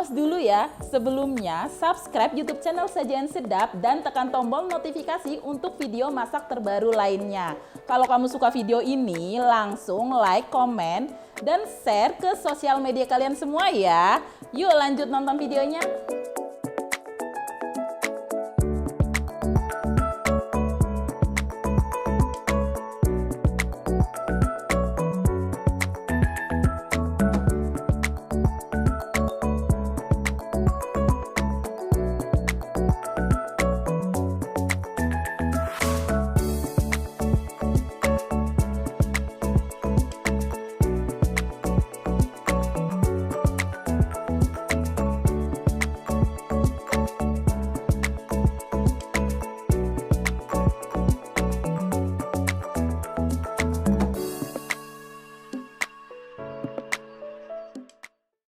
pause dulu ya. Sebelumnya, subscribe YouTube channel Sajian Sedap dan tekan tombol notifikasi untuk video masak terbaru lainnya. Kalau kamu suka video ini, langsung like, komen, dan share ke sosial media kalian semua ya. Yuk lanjut nonton videonya.